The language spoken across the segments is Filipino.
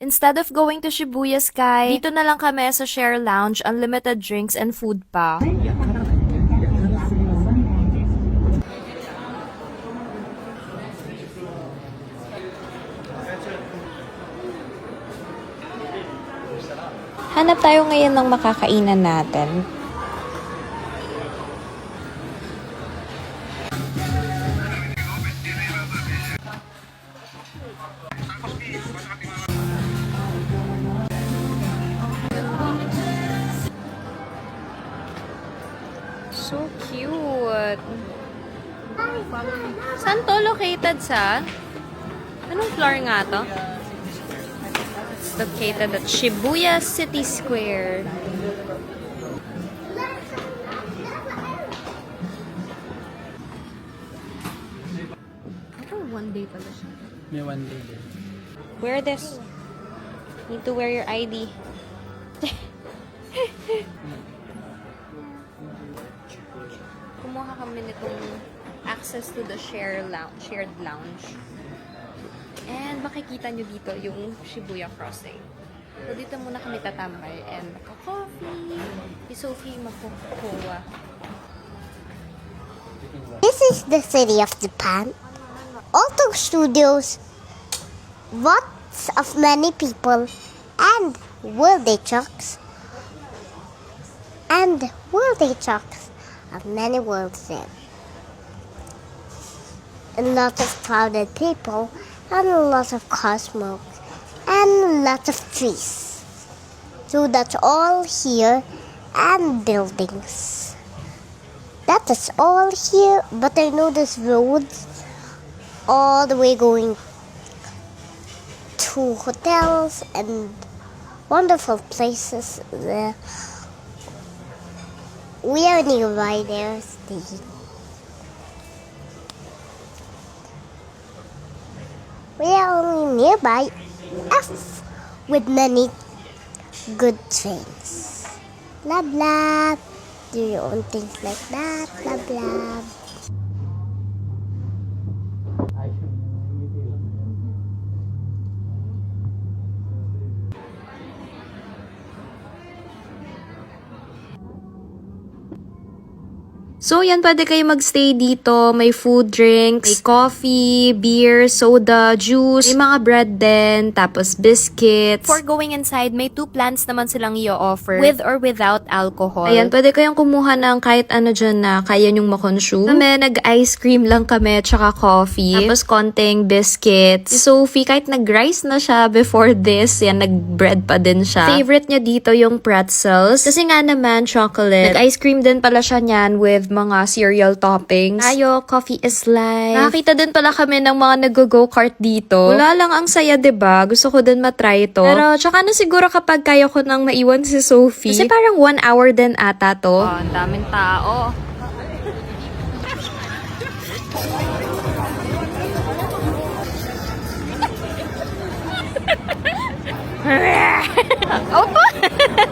Instead of going to Shibuya Sky, dito na lang kami sa Share Lounge, unlimited drinks and food pa. Hanap tayo ngayon ng makakainan natin. So cute! Saan to located sa? Anong floor nga to? It's located at Shibuya City Square. One day pala siya. May one day din. Wear this. Need to wear your ID. Kumuha kami nitong access to the shared lounge. And makikita nyo dito yung Shibuya Crossing. So dito muna kami tatambay and coffee. Si Sophie magkukuha. This is the city of Japan. Auto studios, lots of many people, and world trucks. And world trucks of many worlds there. A lot of crowded people, and a lot of car smoke, and lots of trees. So that's all here, and buildings. That is all here, but I know this roads all the way going to hotels and wonderful places there. We are nearby there staying. We are only nearby F with many good trains. Blah blah. Do your own things like that. Blah blah. So, yan, pwede kayo magstay dito. May food, drinks, may coffee, beer, soda, juice, may mga bread din, tapos biscuits. For going inside, may 2 plans naman silang i-offer, with or without alcohol. Ayan, pwede kayong kumuha ng kahit ano dyan na kaya nyong makonsume. Kami, nag-ice cream lang kami, tsaka coffee. Tapos, konting biscuits. Si Sophie, kahit nag-rice na siya before this, yan, nag-bread pa din siya. Favorite niya dito yung pretzels. Kasi nga naman, chocolate. Nag-ice cream din pala siya niyan with mga cereal toppings. Tayo, coffee is life. Nakakita din pala kami ng mga nag-go-kart dito. Wala lang ang saya, 'di ba? Gusto ko din matry ito. Pero tsaka na siguro kapag kaya ko nang maiwan si Sophie. Kasi parang 1 hour din ata to. Oh, ang daming tao. Opo!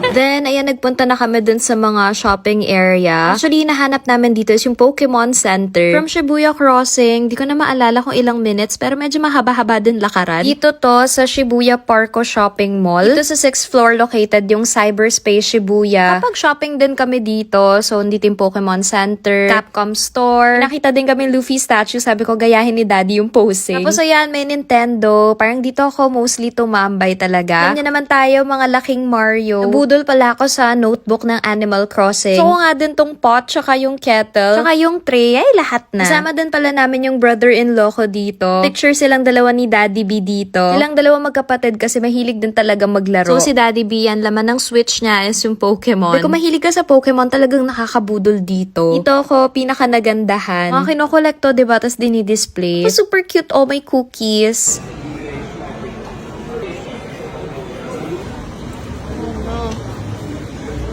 Then, ayan, nagpunta na kami dun sa mga shopping area. Actually, nahanap namin dito is yung Pokemon Center. From Shibuya Crossing, di ko na maalala kung ilang minutes, pero medyo mahaba-haba din lakaran. Dito to sa Shibuya Parco Shopping Mall. Dito sa 6th floor located yung Cyberspace Shibuya. Kapag shopping din kami dito, so dito yung Pokemon Center, Capcom Store. Nakita din kami Luffy statue, sabi ko gayahin ni Daddy yung posing. Tapos ayan, may Nintendo. Parang dito ako mostly tumambay talaga. Ganyan naman tayo, mga laking Mario. Nabudol pala ako sa notebook ng Animal Crossing. So, nga din tong pot, tsaka yung kettle, tsaka yung tray, ay lahat na. Kasama din pala namin yung brother-in-law ko dito. Picture silang dalawa ni Daddy B dito. Silang dalawa magkapatid kasi mahilig din talaga maglaro. So, si Daddy B, yan, laman ng Switch niya is yung Pokemon. Kung mahilig ka sa Pokemon, talagang nakakabudol dito. Dito ako, pinaka nagandahan. Mga kinokolekto, diba? Tapos dinidisplay. Oh, super cute, oh, may cookies.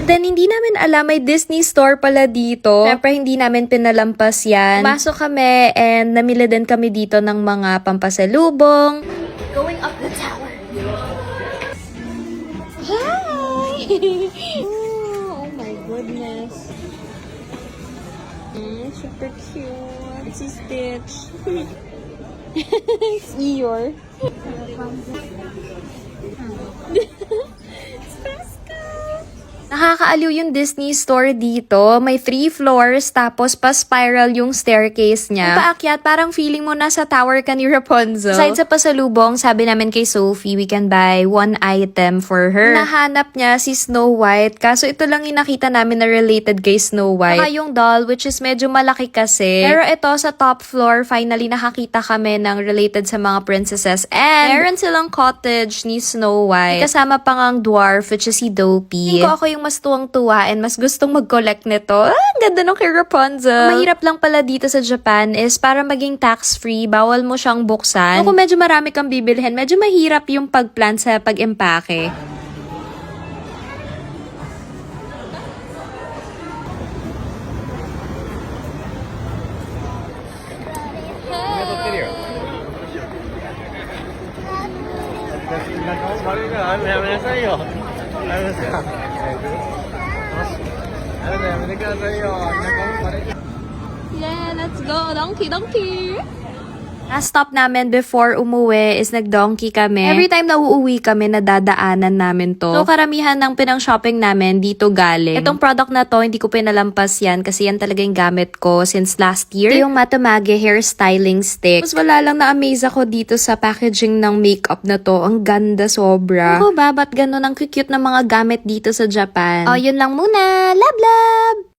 Then, hindi namin alam, may Disney store pala dito. Siyempre, hindi namin pinalampas yan. Pumasok kami and namili din kami dito ng mga pampasalubong. Going up the tower. Hi! Oh my goodness. Super cute. Si Stitch. It's Eeyore. Nakakaaliw yung Disney store dito. May 3 floors, tapos pa-spiral yung staircase niya. Kung paakyat, parang feeling mo nasa tower ka ni Rapunzel. Aside sa pasalubong, sabi namin kay Sophie, we can buy 1 item for her. Nahanap niya si Snow White, kaso ito lang yung nakita namin na related kay Snow White. Saka yung doll, which is medyo malaki kasi. Pero ito, sa top floor, finally nakakita kami ng related sa mga princesses. And meron silang cottage ni Snow White. May kasama pa ngang dwarf, which is si Dopey. Tingin ko ako yung mas tuwang-tuwa and mas gustong mag-collect nito. Ang ganda nung kay Rapunzel. Ang mahirap lang pala dito sa Japan is para maging tax-free, bawal mo siyang buksan. Kung medyo marami kang bibilhin, medyo mahirap yung pag-plan sa pag-empake. Yeah, let's go. Donkey, donkey! Last stop namin before umuwi is nag-donkey kami. Every time na uuwi kami, nadadaanan namin to. So, karamihan ng pinang-shopping namin dito galing. Itong product na to, hindi ko pinalampas yan kasi yan talaga yung gamit ko since last year. Ito yung Matamage hair styling stick. Mas wala lang na-amaze ako dito sa packaging ng makeup na to. Ang ganda sobra. Ako ba, ba't ganun ang cute ng mga gamit dito sa Japan? Oh, yun lang muna. Love, love!